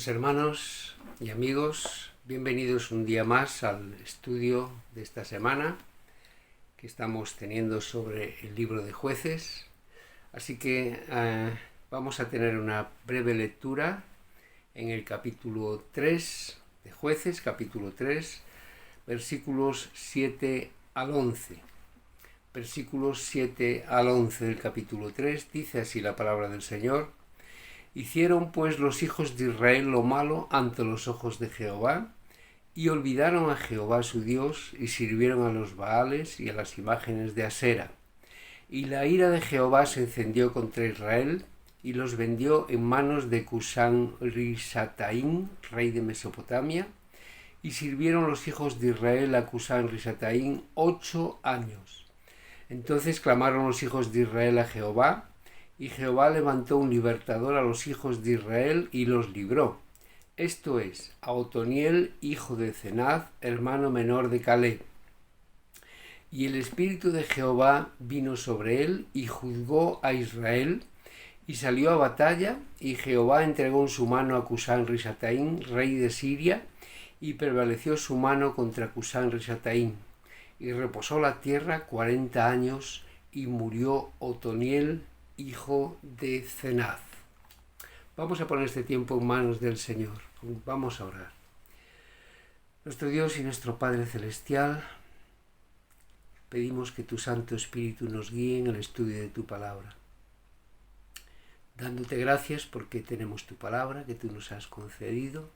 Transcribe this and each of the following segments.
Queridos hermanos y amigos, bienvenidos un día más al estudio de esta semana que estamos teniendo sobre el libro de Jueces. Así que vamos a tener una breve lectura en el capítulo 3 de Jueces, capítulo 3, versículos 7 al 11. Versículos 7 al 11 del capítulo 3, dice así la palabra del Señor. Hicieron pues los hijos de Israel lo malo ante los ojos de Jehová, y olvidaron a Jehová su Dios, y sirvieron a los Baales y a las imágenes de Asera. Y la ira de Jehová se encendió contra Israel, y los vendió en manos de Cusán-Risataim, rey de Mesopotamia, y sirvieron los hijos de Israel a Cusán-Risataim 8 años. Entonces clamaron los hijos de Israel a Jehová, y Jehová levantó un libertador a los hijos de Israel y los libró. Esto es, a Otoniel, hijo de Cenaz, hermano menor de Caleb. Y el espíritu de Jehová vino sobre él y juzgó a Israel, y salió a batalla, y Jehová entregó en su mano a Cusán-Risataim, rey de Siria, y prevaleció su mano contra Cusán-Risataim. Y reposó la tierra 40 años, y murió Otoniel, hijo de Cenaz. Vamos a poner este tiempo en manos del Señor. Vamos a orar. Nuestro Dios y nuestro Padre Celestial, pedimos que tu Santo Espíritu nos guíe en el estudio de tu palabra. Dándote gracias porque tenemos tu palabra que tú nos has concedido.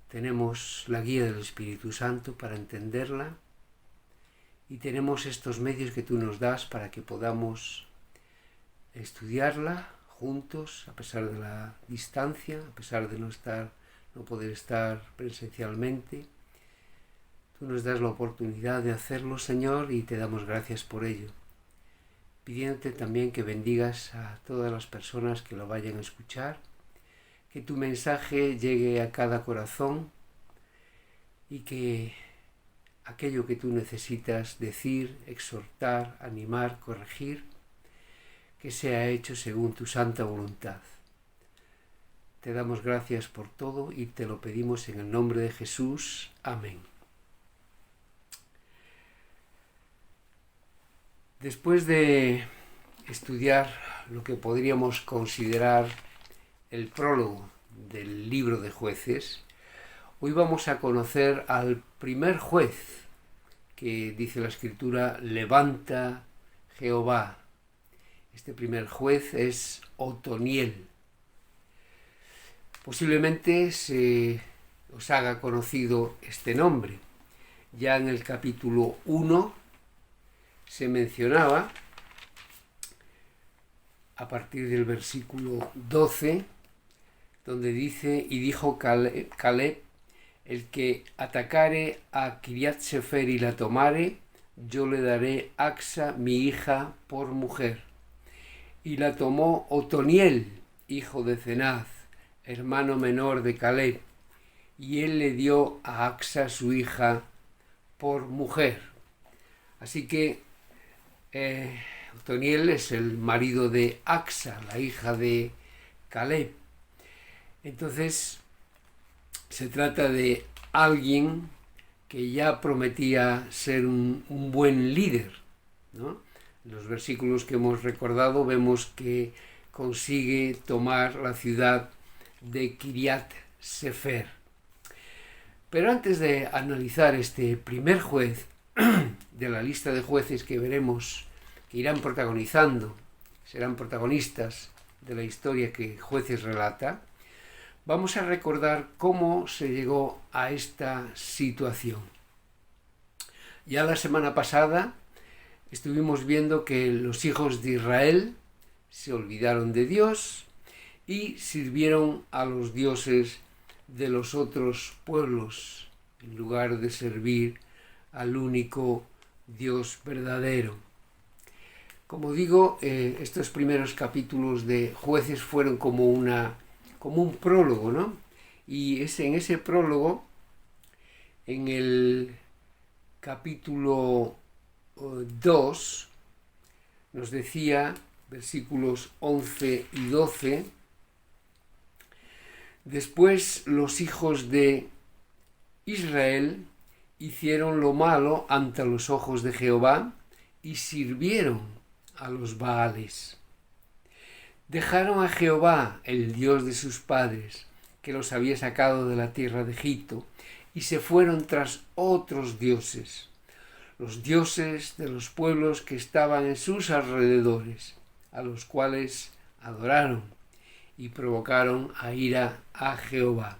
Tenemos la guía del Espíritu Santo para entenderla. Y tenemos estos medios que tú nos das para que podamos estudiarla juntos, a pesar de la distancia, a pesar de no poder estar presencialmente. Tú nos das la oportunidad de hacerlo, Señor, y te damos gracias por ello. Pidiéndote también que bendigas a todas las personas que lo vayan a escuchar, que tu mensaje llegue a cada corazón y que aquello que tú necesitas decir, exhortar, animar, corregir, que sea hecho según tu santa voluntad. Te damos gracias por todo y te lo pedimos en el nombre de Jesús. Amén. Después de estudiar lo que podríamos considerar el prólogo del libro de Jueces, hoy vamos a conocer al primer juez que dice la Escritura, levanta Jehová. Este primer juez es Otoniel. Posiblemente se os haga conocido este nombre. Ya en el capítulo 1 se mencionaba, a partir del versículo 12, donde dice, y dijo Caleb, el que atacare a Kiriat Sefer y la tomare, yo le daré Axa, mi hija, por mujer. Y la tomó Otoniel, hijo de Cenaz, hermano menor de Caleb, y él le dio a Axa, su hija, por mujer. Así que Otoniel es el marido de Axa, la hija de Caleb. Entonces se trata de alguien que ya prometía ser un buen líder, ¿no? En los versículos que hemos recordado vemos que consigue tomar la ciudad de Kiriat Sefer. Pero antes de analizar este primer juez de la lista de jueces que veremos que irán protagonizando, serán protagonistas de la historia que Jueces relata, vamos a recordar cómo se llegó a esta situación. Ya la semana pasada estuvimos viendo que los hijos de Israel se olvidaron de Dios y sirvieron a los dioses de los otros pueblos en lugar de servir al único Dios verdadero. Como digo, estos primeros capítulos de Jueces fueron como un prólogo, ¿no? Y en ese prólogo, en el capítulo 2, nos decía, versículos 11 y 12, Después los hijos de Israel hicieron lo malo ante los ojos de Jehová y sirvieron a los Baales. Dejaron a Jehová, el Dios de sus padres, que los había sacado de la tierra de Egipto, y se fueron tras otros dioses, los dioses de los pueblos que estaban en sus alrededores, a los cuales adoraron y provocaron a ira a Jehová.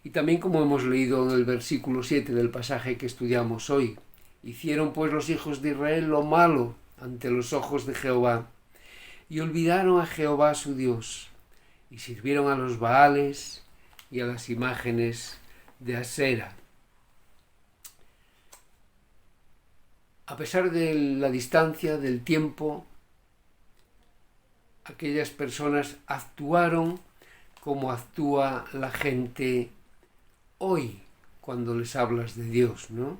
Y también, como hemos leído en el versículo 7 del pasaje que estudiamos hoy, hicieron pues los hijos de Israel lo malo ante los ojos de Jehová, y olvidaron a Jehová su Dios, y sirvieron a los Baales y a las imágenes de Asera. A pesar de la distancia, del tiempo, aquellas personas actuaron como actúa la gente hoy cuando les hablas de Dios, ¿no?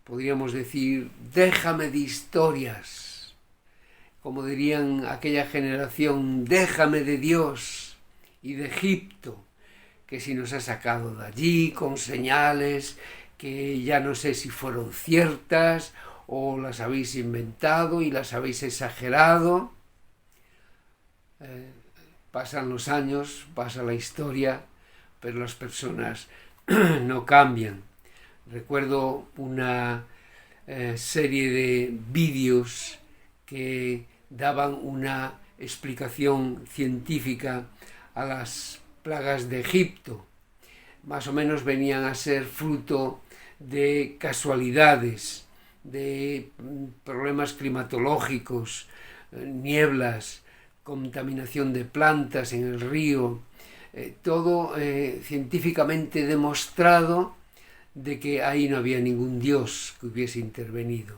Podríamos decir, déjame de historias. Como dirían aquella generación, déjame de Dios y de Egipto, que si nos ha sacado de allí con señales que ya no sé si fueron ciertas o las habéis inventado y las habéis exagerado. Pasan los años, pasa la historia, pero las personas no cambian. Recuerdo una serie de vídeos que daban una explicación científica a las plagas de Egipto. Más o menos venían a ser fruto de casualidades, de problemas climatológicos, nieblas, contaminación de plantas en el río, todo científicamente demostrado de que ahí no había ningún dios que hubiese intervenido.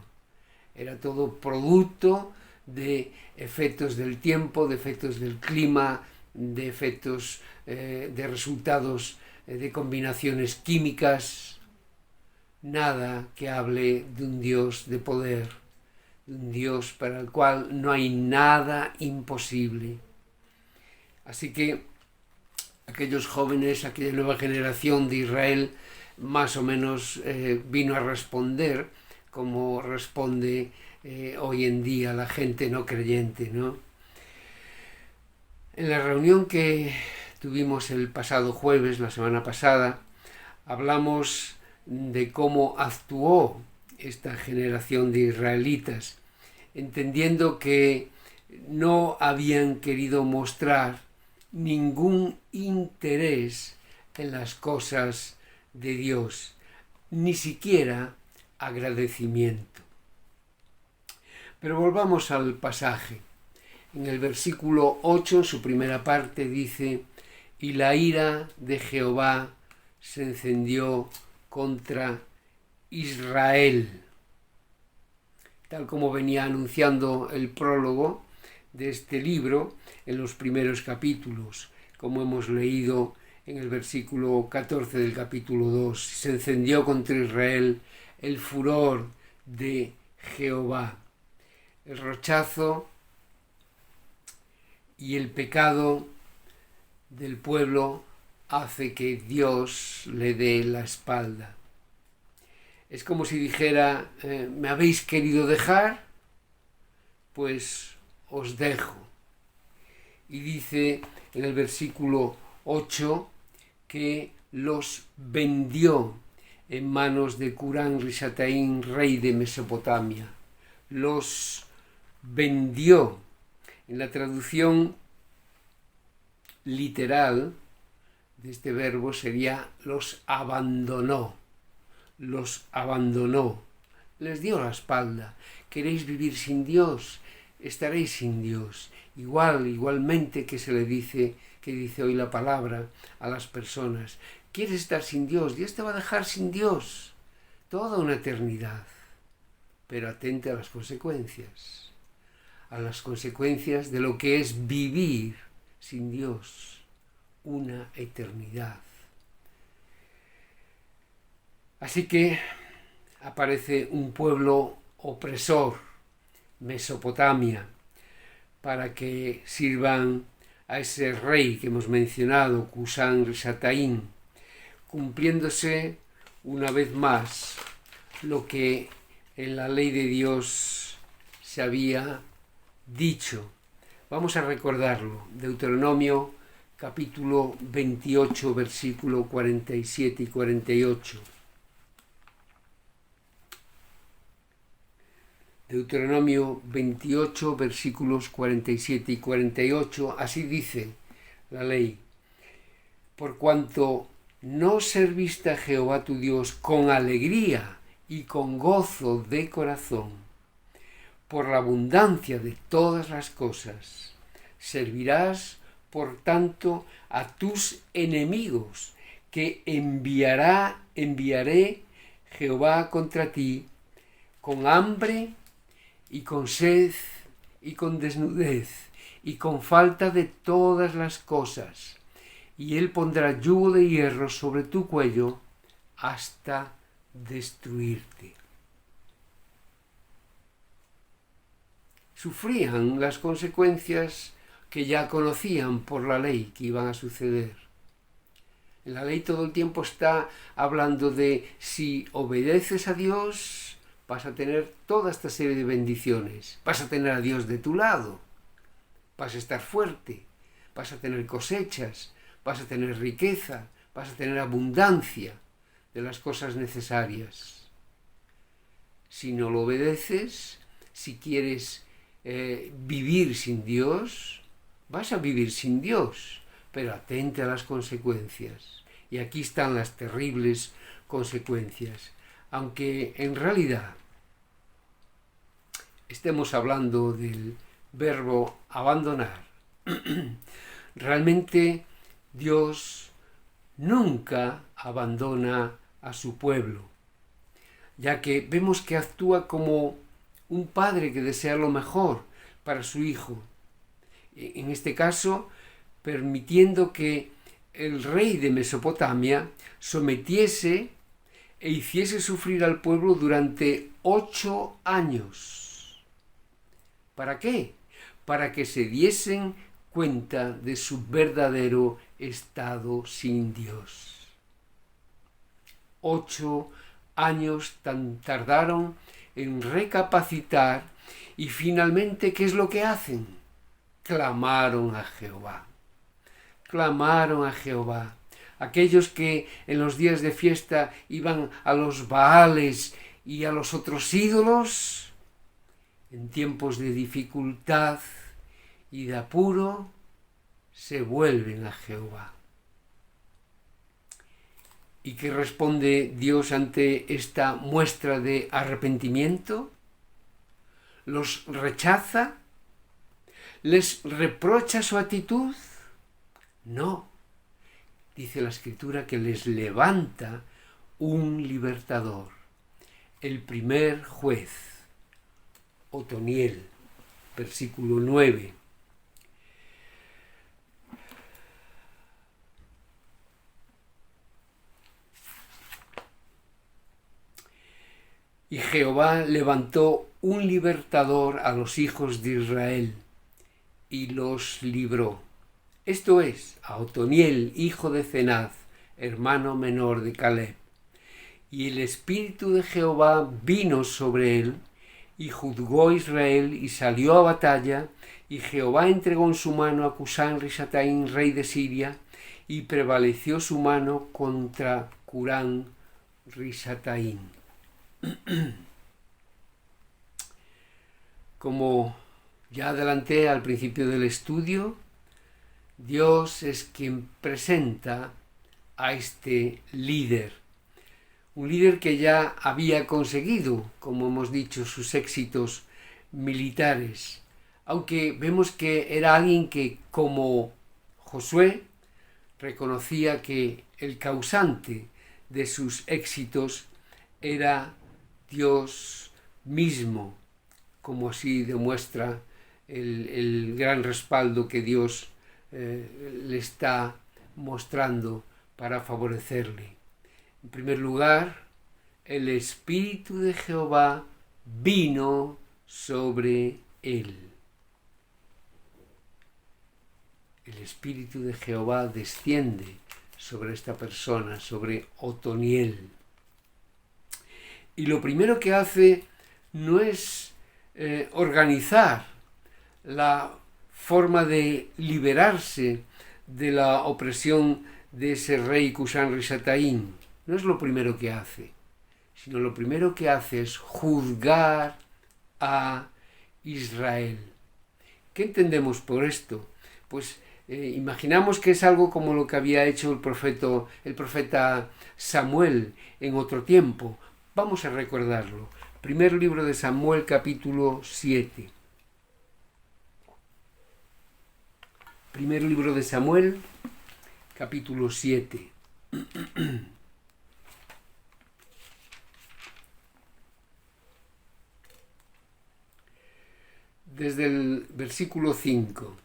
Era todo producto de efectos del tiempo, de efectos del clima, de efectos de resultados de combinaciones químicas. Nada que hable de un Dios de poder, de un Dios para el cual no hay nada imposible. Así que aquellos jóvenes, aquella nueva generación de Israel, más o menos vino a responder como responde hoy en día la gente no creyente, ¿no? En la reunión que tuvimos el pasado jueves, la semana pasada, hablamos de cómo actuó esta generación de israelitas, entendiendo que no habían querido mostrar ningún interés en las cosas de Dios, ni siquiera agradecimiento. Pero volvamos al pasaje. En el versículo 8, en su primera parte, dice: y la ira de Jehová se encendió contra Israel. Tal como venía anunciando el prólogo de este libro en los primeros capítulos, como hemos leído en el versículo 14 del capítulo 2, se encendió contra Israel el furor de Jehová. El rechazo y el pecado del pueblo hace que Dios le dé la espalda. Es como si dijera, ¿me habéis querido dejar? Pues os dejo. Y dice en el versículo 8 que los vendió en manos de Curán Risataín, rey de Mesopotamia. Los vendió. En la traducción literal de este verbo sería los abandonó. Los abandonó. Les dio la espalda. ¿Queréis vivir sin Dios? Estaréis sin Dios. Igualmente que se le dice, que dice hoy la palabra a las personas. ¿Quieres estar sin Dios? Dios te va a dejar sin Dios toda una eternidad. Pero atente a las consecuencias. A las consecuencias de lo que es vivir sin Dios una eternidad. Así que aparece un pueblo opresor, Mesopotamia, para que sirvan a ese rey que hemos mencionado, Cusán Risataín, cumpliéndose una vez más lo que en la ley de Dios se había dicho. Vamos a recordarlo. Deuteronomio capítulo 28, versículo 47 y 48. Deuteronomio 28, versículos 47 y 48, así dice la ley: por cuanto no serviste a Jehová tu Dios con alegría y con gozo de corazón, por la abundancia de todas las cosas, servirás, por tanto, a tus enemigos, que enviaré Jehová contra ti, con hambre y con sed y con desnudez y con falta de todas las cosas, y él pondrá yugo de hierro sobre tu cuello hasta destruirte. Sufrían las consecuencias que ya conocían por la ley que iban a suceder. En la ley todo el tiempo está hablando de si obedeces a Dios, vas a tener toda esta serie de bendiciones. Vas a tener a Dios de tu lado. Vas a estar fuerte. Vas a tener cosechas. Vas a tener riqueza. Vas a tener abundancia de las cosas necesarias. Si no lo obedeces, si quieres vivir sin Dios, vas a vivir sin Dios. Pero atente a las consecuencias. Y aquí están las terribles consecuencias. Aunque en realidad estemos hablando del verbo abandonar, realmente Dios nunca abandona a su pueblo, ya que vemos que actúa como un padre que desea lo mejor para su hijo. En este caso, permitiendo que el rey de Mesopotamia sometiese e hiciese sufrir al pueblo durante 8 años. ¿Para qué? Para que se diesen cuenta de su verdadero estado sin Dios. 8 años tardaron en recapacitar y finalmente, ¿qué es lo que hacen? Clamaron a Jehová. Clamaron a Jehová. Aquellos que en los días de fiesta iban a los Baales y a los otros ídolos, en tiempos de dificultad y de apuro, se vuelven a Jehová. ¿Y qué responde Dios ante esta muestra de arrepentimiento? ¿Los rechaza? ¿Les reprocha su actitud? No. Dice la Escritura que les levanta un libertador, el primer juez, Otoniel, versículo 9. Y Jehová levantó un libertador a los hijos de Israel y los libró. Esto es, a Otoniel, hijo de Cenaz, hermano menor de Caleb. Y el Espíritu de Jehová vino sobre él, y juzgó a Israel, y salió a batalla, y Jehová entregó en su mano a Cusán Risataín, rey de Siria, y prevaleció su mano contra Curán Risataín. Como ya adelanté al principio del estudio, Dios es quien presenta a este líder. Un líder que ya había conseguido, como hemos dicho, sus éxitos militares, aunque vemos que era alguien que, como Josué, reconocía que el causante de sus éxitos era Dios mismo, como así demuestra el gran respaldo que Dios le está mostrando para favorecerle. En primer lugar, el Espíritu de Jehová vino sobre él. el Espíritu de Jehová desciende sobre esta persona, sobre Otoniel. Y lo primero que hace no es organizar la forma de liberarse de la opresión de ese rey Cushan-Rishathaim. No es lo primero que hace, sino lo primero que hace es juzgar a Israel. ¿Qué entendemos por esto? Pues imaginamos que es algo como lo que había hecho el profeta Samuel en otro tiempo. Vamos a recordarlo. Primer libro de Samuel, capítulo 7. Primer libro de Samuel, capítulo 7. Desde el versículo 5.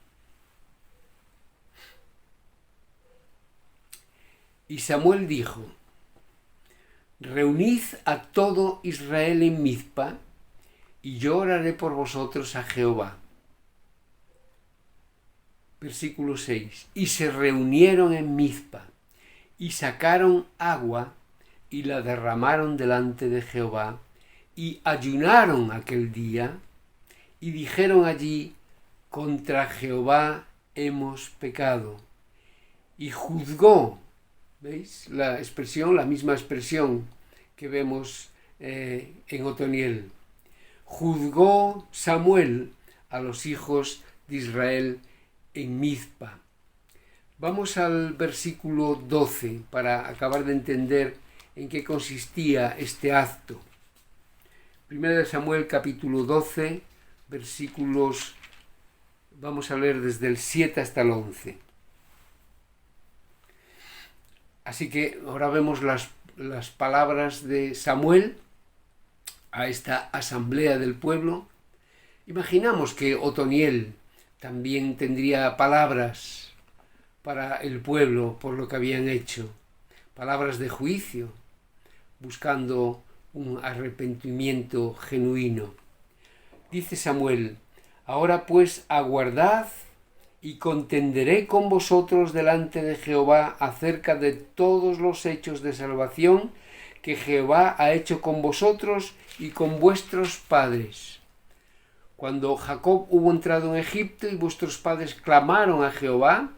Y Samuel dijo: reunid a todo Israel en Mizpa, y yo oraré por vosotros a Jehová. Versículo 6. Y se reunieron en Mizpa, y sacaron agua, y la derramaron delante de Jehová, y ayunaron aquel día, y dijeron allí: contra Jehová hemos pecado. Y juzgó, ¿veis? La misma expresión que vemos en Otoniel. Juzgó Samuel a los hijos de Israel en Mizpa. Vamos al versículo 12 para acabar de entender en qué consistía este acto. Primero de Samuel, capítulo 12, versículos, vamos a leer desde el 7 hasta el 11. Así que ahora vemos las palabras de Samuel a esta asamblea del pueblo. Imaginamos que Otoniel también tendría palabras para el pueblo por lo que habían hecho, palabras de juicio, buscando un arrepentimiento genuino. Dice Samuel: ahora pues aguardad y contenderé con vosotros delante de Jehová acerca de todos los hechos de salvación que Jehová ha hecho con vosotros y con vuestros padres. Cuando Jacob hubo entrado en Egipto y vuestros padres clamaron a Jehová,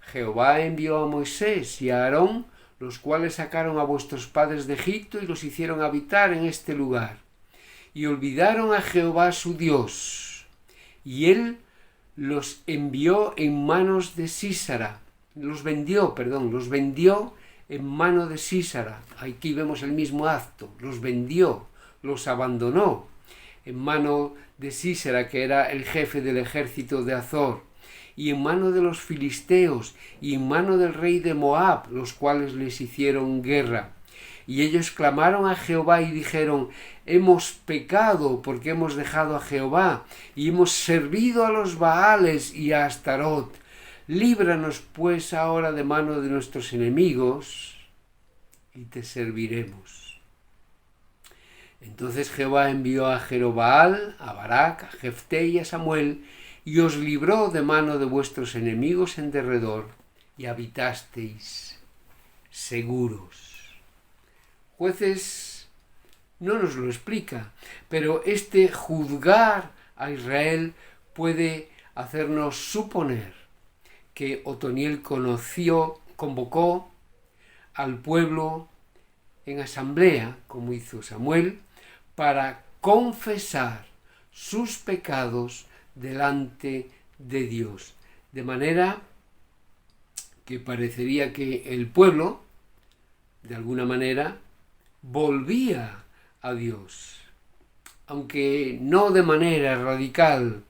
Jehová envió a Moisés y a Aarón, los cuales sacaron a vuestros padres de Egipto y los hicieron habitar en este lugar. Y olvidaron a Jehová su Dios, y él los envió en manos de Sísara, los vendió en mano de Sísara. Aquí vemos el mismo acto, los vendió, los abandonó en mano de Sísara, que era el jefe del ejército de Azor, y en mano de los filisteos, y en mano del rey de Moab, los cuales les hicieron guerra. Y ellos clamaron a Jehová y dijeron: hemos pecado porque hemos dejado a Jehová y hemos servido a los Baales y a Astarot. Líbranos pues ahora de mano de nuestros enemigos y te serviremos. Entonces Jehová envió a Jerobaal, a Barak, a Jefté y a Samuel, y os libró de mano de vuestros enemigos en derredor, y habitasteis seguros. Jueces no nos lo explica, pero este juzgar a Israel puede hacernos suponer que Otoniel convocó al pueblo en asamblea, como hizo Samuel, para confesar sus pecados delante de Dios. De manera que parecería que el pueblo, de alguna manera, volvía a Dios, aunque no de manera radical,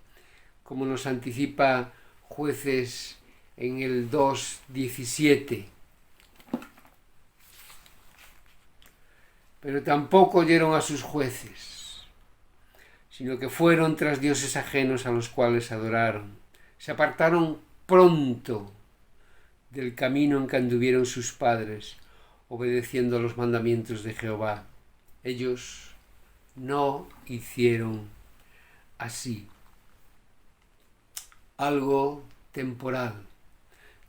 como nos anticipa Jueces en el 2:17. Pero tampoco oyeron a sus jueces, sino que fueron tras dioses ajenos a los cuales adoraron. Se apartaron pronto del camino en que anduvieron sus padres, obedeciendo a los mandamientos de Jehová. Ellos no hicieron así. Algo temporal,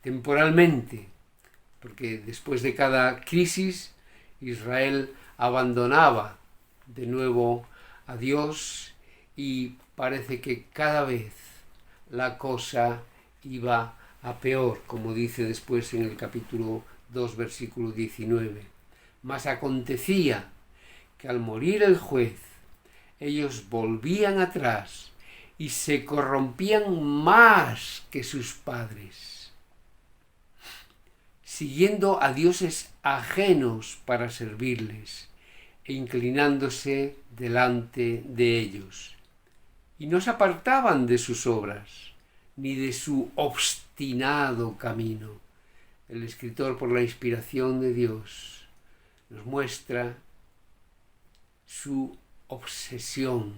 temporalmente, porque después de cada crisis Israel abandonaba de nuevo a Dios y parece que cada vez la cosa iba a peor, como dice después en el capítulo 2, versículo 19. Mas acontecía que al morir el juez, ellos volvían atrás y se corrompían más que sus padres, siguiendo a dioses ajenos para servirles e inclinándose delante de ellos. Y no se apartaban de sus obras, ni de su obstinado camino. El escritor, por la inspiración de Dios, nos muestra su obsesión,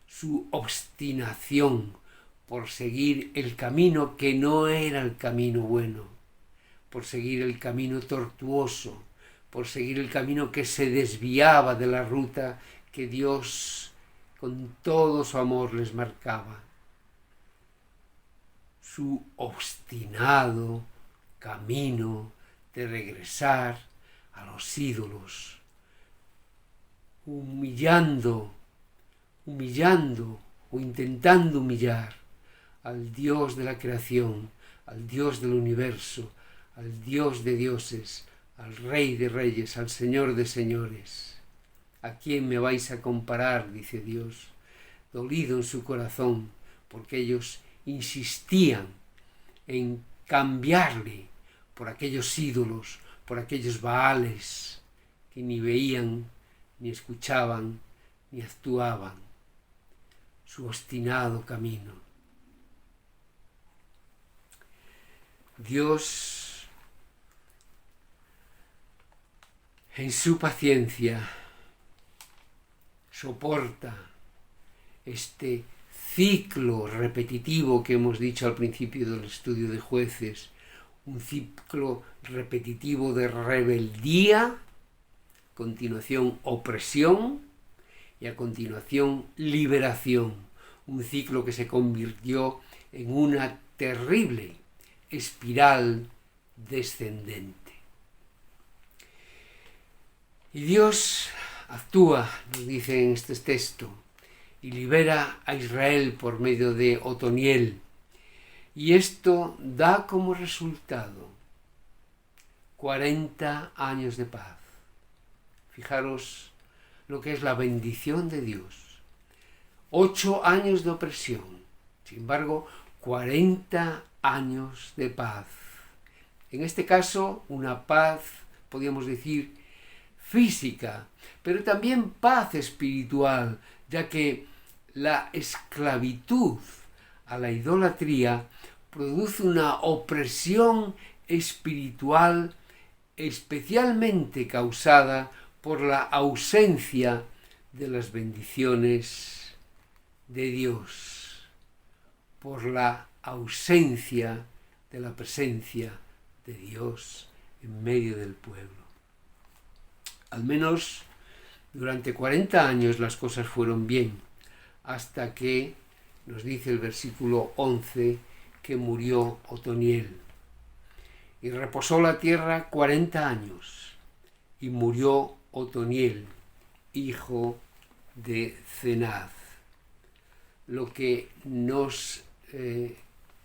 su obstinación por seguir el camino que no era el camino bueno, por seguir el camino tortuoso, por seguir el camino que se desviaba de la ruta que Dios con todo su amor les marcaba. Su obstinado camino de regresar a los ídolos, humillando o intentando humillar al Dios de la creación, al Dios del universo, al Dios de dioses, al Rey de reyes, al Señor de señores. ¿A quién me vais a comparar?, dice Dios, dolido en su corazón, porque ellos insistían en cambiarle por aquellos ídolos, por aquellos baales que ni veían, ni escuchaban, ni actuaban. Su obstinado camino. Dios, en su paciencia, soporta este ciclo repetitivo que hemos dicho al principio del estudio de Jueces, un ciclo repetitivo de rebeldía, a continuación opresión y a continuación liberación, un ciclo que se convirtió en una terrible espiral descendente. Y Dios actúa, nos dice en este texto, y libera a Israel por medio de Otoniel. Y esto da como resultado 40 años de paz. Fijaros lo que es la bendición de Dios. 8 años de opresión, sin embargo, 40 años de paz. En este caso, una paz, podríamos decir, física, pero también paz espiritual, ya que la esclavitud a la idolatría produce una opresión espiritual especialmente causada por la ausencia de las bendiciones de Dios, por la ausencia de la presencia de Dios en medio del pueblo. Al menos durante 40 años las cosas fueron bien, hasta que, nos dice el versículo 11, que murió Otoniel. Y reposó la tierra 40 años, y murió Otoniel, hijo de Cenaz. Lo que nos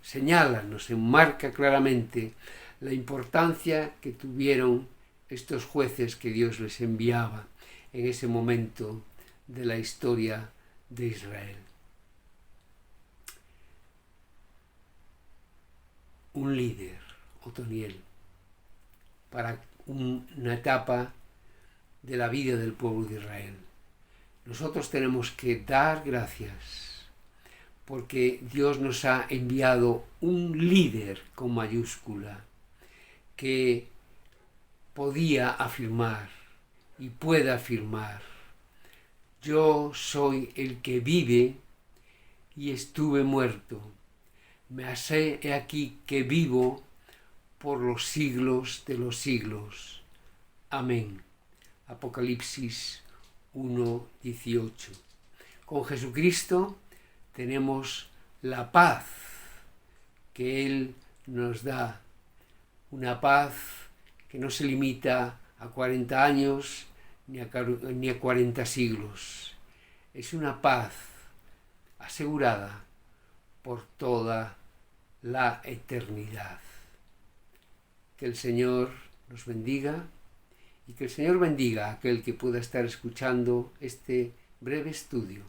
señala, nos enmarca claramente la importancia que tuvieron estos jueces que Dios les enviaba en ese momento de la historia de Israel. Un líder, Otoniel, para una etapa de la vida del pueblo de Israel. Nosotros tenemos que dar gracias porque Dios nos ha enviado un líder con mayúscula que podía afirmar y puede afirmar: yo soy el que vive y estuve muerto, me hallé aquí que vivo por los siglos de los siglos. Amén. Apocalipsis 1:18. Con Jesucristo tenemos la paz que Él nos da una paz que no se limita a 40 años ni a 40 siglos. Es una paz asegurada por toda la eternidad. Que el Señor nos bendiga y que el Señor bendiga a aquel que pueda estar escuchando este breve estudio,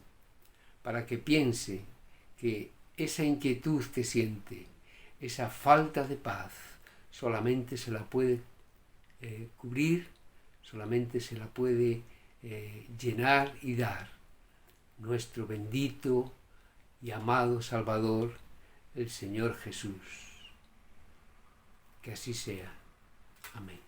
para que piense que esa inquietud que siente, esa falta de paz, solamente se la puede cubrir, solamente se la puede llenar y dar nuestro bendito y amado Salvador, el Señor Jesús. Que así sea. Amén.